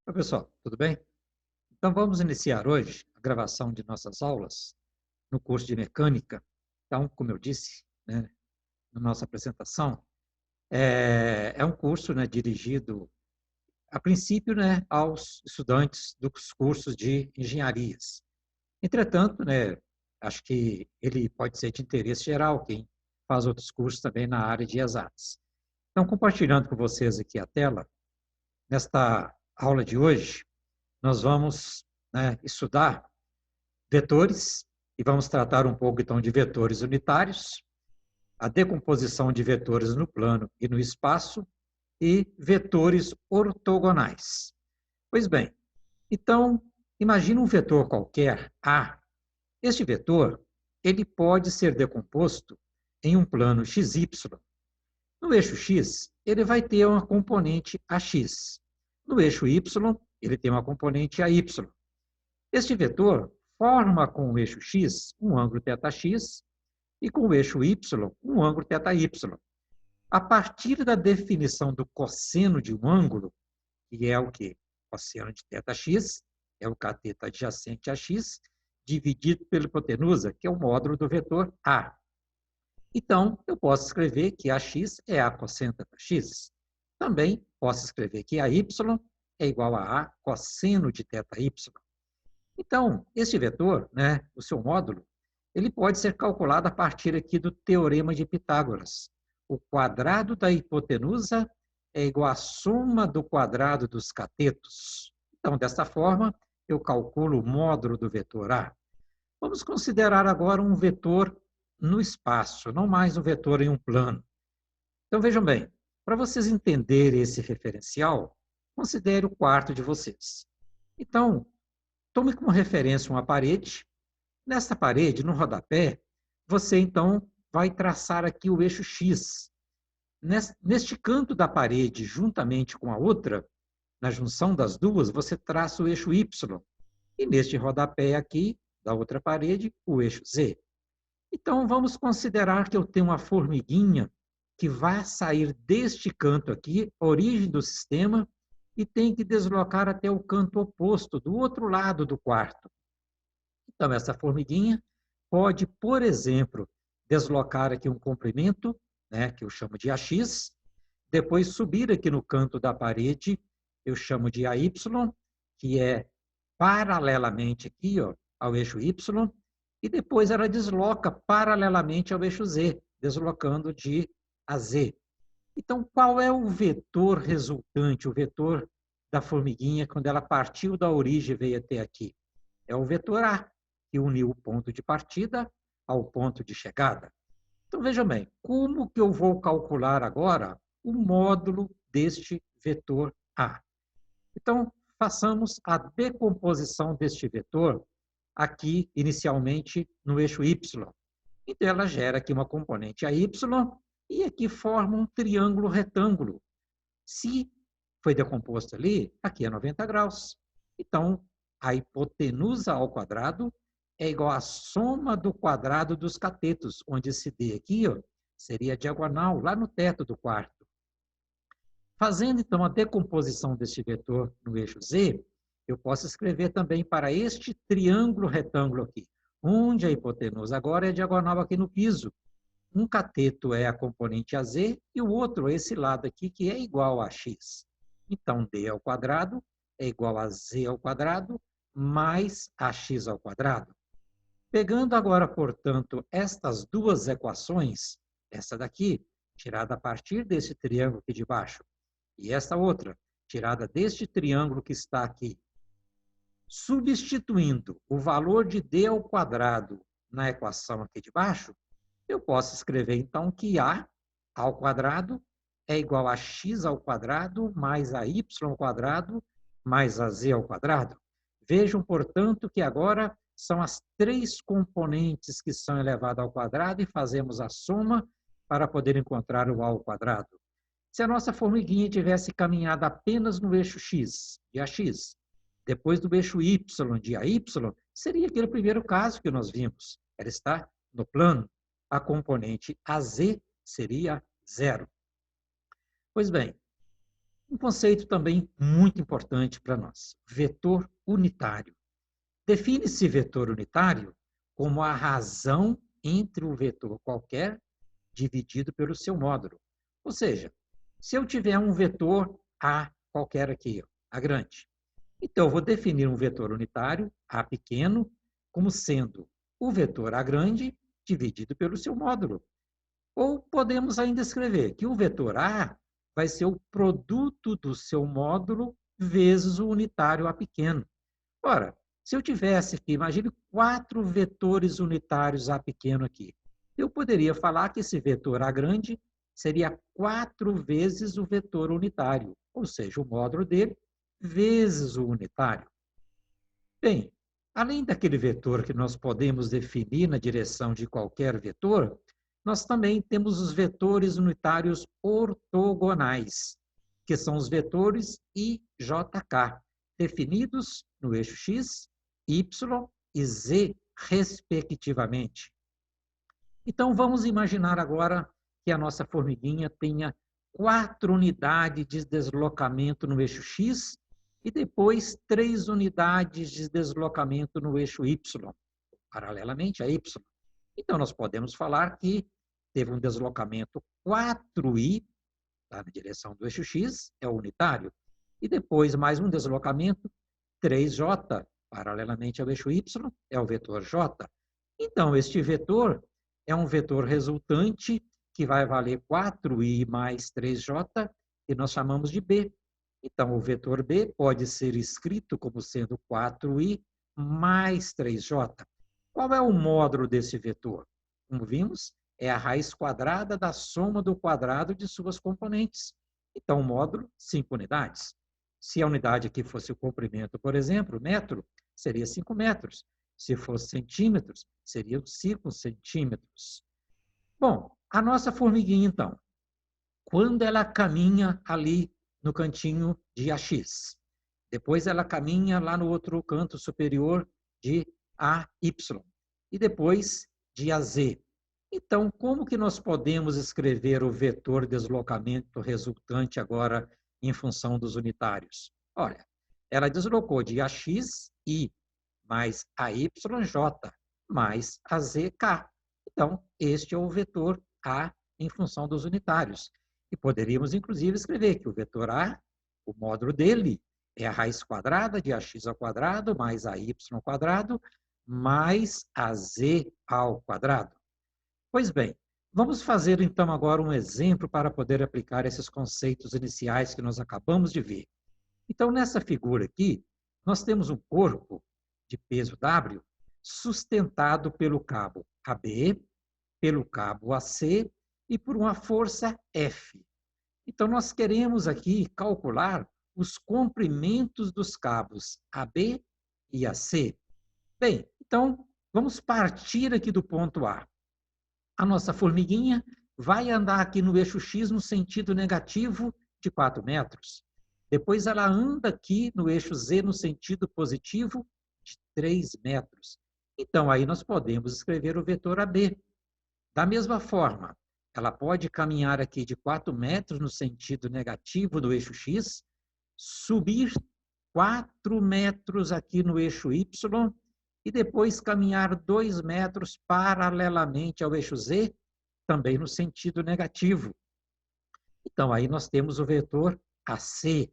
Oi, pessoal, tudo bem? Então, vamos iniciar hoje a gravação de nossas aulas no curso de mecânica. Então, como eu disse, né, na nossa apresentação, é um curso, né, dirigido, a princípio, né, aos estudantes dos cursos de engenharias. Entretanto, né, acho que ele pode ser de interesse geral, quem faz outros cursos também na área de exatas. Então, compartilhando com vocês aqui a tela, nesta aula de hoje, nós vamos, né, estudar vetores, e vamos tratar um pouco, então, de vetores unitários, a decomposição de vetores no plano e no espaço, e vetores ortogonais. Pois bem, então, imagine um vetor qualquer, A. Este vetor, ele pode ser decomposto em um plano XY. No eixo X, ele vai ter uma componente AX. No eixo Y, ele tem uma componente AY. Este vetor forma com o eixo x um ângulo θx e com o eixo y um ângulo θy. A partir da definição do cosseno de um ângulo, que é o quê? Cosseno de θx, é o cateto adjacente a x, dividido pela hipotenusa, que é o módulo do vetor A. Então, eu posso escrever que AX é A cosseno θx. Também posso escrever que AY é igual a A cosseno de θy. Então, esse vetor, né, o seu módulo, ele pode ser calculado a partir aqui do teorema de Pitágoras. O quadrado da hipotenusa é igual à soma do quadrado dos catetos. Então, desta forma, eu calculo o módulo do vetor A. Vamos considerar agora um vetor no espaço, não mais um vetor em um plano. Então, vejam bem, para vocês entenderem esse referencial, considere o quarto de vocês. Então, tome como referência uma parede. Nesta parede, no rodapé, você então vai traçar aqui o eixo X. Neste canto da parede, juntamente com a outra, na junção das duas, você traça o eixo Y. E neste rodapé aqui, da outra parede, o eixo Z. Então, vamos considerar que eu tenho uma formiguinha que vai sair deste canto aqui, origem do sistema, e tem que deslocar até o canto oposto, do outro lado do quarto. Então, essa formiguinha pode, por exemplo, deslocar aqui um comprimento, né, que eu chamo de AX, depois subir aqui no canto da parede, eu chamo de AY, que é paralelamente aqui, ó, ao eixo Y, e depois ela desloca paralelamente ao eixo Z, deslocando de a Z. Então, qual é o vetor resultante, o vetor da formiguinha, quando ela partiu da origem e veio até aqui? É o vetor A, que uniu o ponto de partida ao ponto de chegada. Então, vejam bem, como que eu vou calcular agora o módulo deste vetor A? Então, façamos a decomposição deste vetor aqui, inicialmente, no eixo Y. Então, ela gera aqui uma componente AY e aqui forma um triângulo retângulo. Se foi decomposto ali, aqui é 90 graus. Então, a hipotenusa ao quadrado é igual à soma do quadrado dos catetos, onde esse D aqui, ó, seria a diagonal, lá no teto do quarto. Fazendo, então, a decomposição deste vetor no eixo Z, eu posso escrever também para este triângulo retângulo aqui, onde a hipotenusa agora é diagonal aqui no piso. Um cateto é a componente AZ e o outro, esse lado aqui, que é igual a x. Então, D ao quadrado é igual a Z ao quadrado mais AX ao quadrado. Pegando agora, portanto, estas duas equações, essa daqui, tirada a partir desse triângulo aqui de baixo, e esta outra, tirada deste triângulo que está aqui, substituindo o valor de D ao quadrado na equação aqui de baixo, eu posso escrever, então, que A ao quadrado é igual a x ao quadrado mais a y ao quadrado mais a z ao quadrado. Vejam, portanto, que agora são as três componentes que são elevadas ao quadrado e fazemos a soma para poder encontrar o A ao quadrado. Se a nossa formiguinha tivesse caminhado apenas no eixo x, de AX, depois do eixo y, de AY, seria aquele primeiro caso que nós vimos. Ela está no plano. A componente AZ seria zero. Pois bem, Um conceito também muito importante para nós, vetor unitário. Define-se vetor unitário como a razão entre um vetor qualquer dividido pelo seu módulo. Ou seja, se eu tiver um vetor A qualquer aqui, A grande, então eu vou definir um vetor unitário, A pequeno, como sendo o vetor A grande dividido pelo seu módulo. Ou podemos ainda escrever que o vetor A vai ser o produto do seu módulo vezes o unitário A pequeno. Ora, se eu tivesse aqui, imagine 4 vetores unitários A pequeno aqui. Eu poderia falar que esse vetor A grande seria 4 vezes o vetor unitário, ou seja, o módulo dele vezes o unitário. Bem, além daquele vetor que nós podemos definir na direção de qualquer vetor, nós também temos os vetores unitários ortogonais, que são os vetores I, J, K, definidos no eixo X, Y e Z, respectivamente. Então, vamos imaginar agora que a nossa formiguinha tenha 4 unidades de deslocamento no eixo X e depois 3 unidades de deslocamento no eixo Y, paralelamente a Y. Então, nós podemos falar que teve um deslocamento 4i, tá, na direção do eixo X, é o unitário, e depois mais um deslocamento 3j, paralelamente ao eixo Y, é o vetor j. Então, este vetor é um vetor resultante que vai valer 4i mais 3j, e nós chamamos de B. Então, o vetor B pode ser escrito como sendo 4i mais 3j. Qual é o módulo desse vetor? Como vimos, é a raiz quadrada da soma do quadrado de suas componentes. Então, o módulo, 5 unidades. Se a unidade aqui fosse o comprimento, por exemplo, metro, seria 5 metros. Se fosse centímetros, seriam 5 centímetros. Bom, a nossa formiguinha, então, quando ela caminha ali no cantinho de AX, depois ela caminha lá no outro canto superior de AY, e depois de AZ. Então, como que nós podemos escrever o vetor deslocamento resultante agora em função dos unitários? Olha, ela deslocou de AX, I, mais AYJ, mais AZK. Então, este é o vetor A em função dos unitários. E poderíamos, inclusive, escrever que o vetor A, o módulo dele, é a raiz quadrada de AX ao quadrado, mais AY ao quadrado, mais AZ ao quadrado. Pois bem, vamos fazer então agora um exemplo para poder aplicar esses conceitos iniciais que nós acabamos de ver. Então, nessa figura aqui, nós temos um corpo de peso W sustentado pelo cabo AB, pelo cabo AC e por uma força F. Então, nós queremos aqui calcular os comprimentos dos cabos AB e AC. Bem, então, vamos partir aqui do ponto A. A nossa formiguinha vai andar aqui no eixo X no sentido negativo de 4 metros. Depois ela anda aqui no eixo Z no sentido positivo de 3 metros. Então, aí nós podemos escrever o vetor AB. Da mesma forma, ela pode caminhar aqui de 4 metros no sentido negativo do eixo X, subir 4 metros aqui no eixo Y e depois caminhar 2 metros paralelamente ao eixo Z, também no sentido negativo. Então, aí nós temos o vetor AC.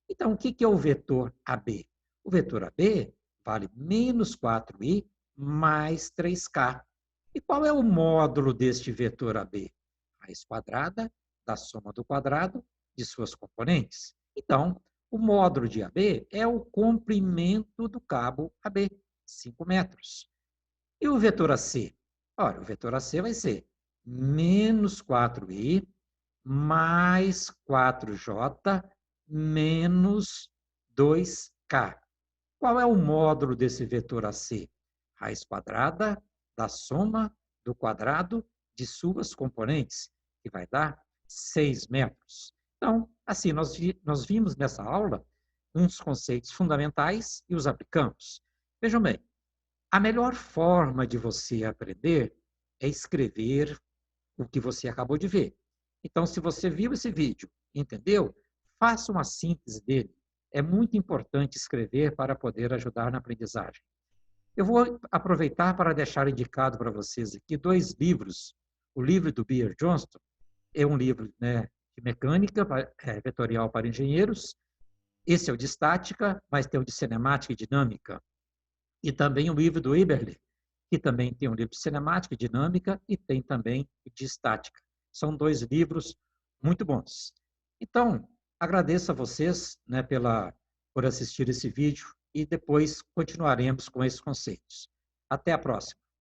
Então, o que é o vetor AB? O vetor AB vale menos 4i mais 3k. E qual é o módulo deste vetor AB? Raiz quadrada da soma do quadrado de suas componentes. Então, o módulo de AB é o comprimento do cabo AB, 5 metros. E o vetor AC? Ora, o vetor AC vai ser menos 4i mais 4j menos 2k. Qual é o módulo desse vetor AC? Raiz quadrada da soma do quadrado de suas componentes, que vai dar 6 metros. Então, assim, nós vimos nessa aula uns conceitos fundamentais e os aplicamos. Vejam bem, a melhor forma de você aprender é escrever o que você acabou de ver. Então, se você viu esse vídeo, entendeu? faça uma síntese dele. É muito importante escrever para poder ajudar na aprendizagem. Eu vou aproveitar para deixar indicado para vocês aqui 2 livros. O livro do Beer Johnston é um livro, né, de mecânica vetorial para engenheiros. Esse é o de estática, mas tem o de cinemática e dinâmica. E também o livro do Eberle, que também tem um livro de cinemática e dinâmica e tem também o de estática. São 2 livros muito bons. Então, agradeço a vocês, né, por assistir esse vídeo e depois continuaremos com esses conceitos. Até a próxima.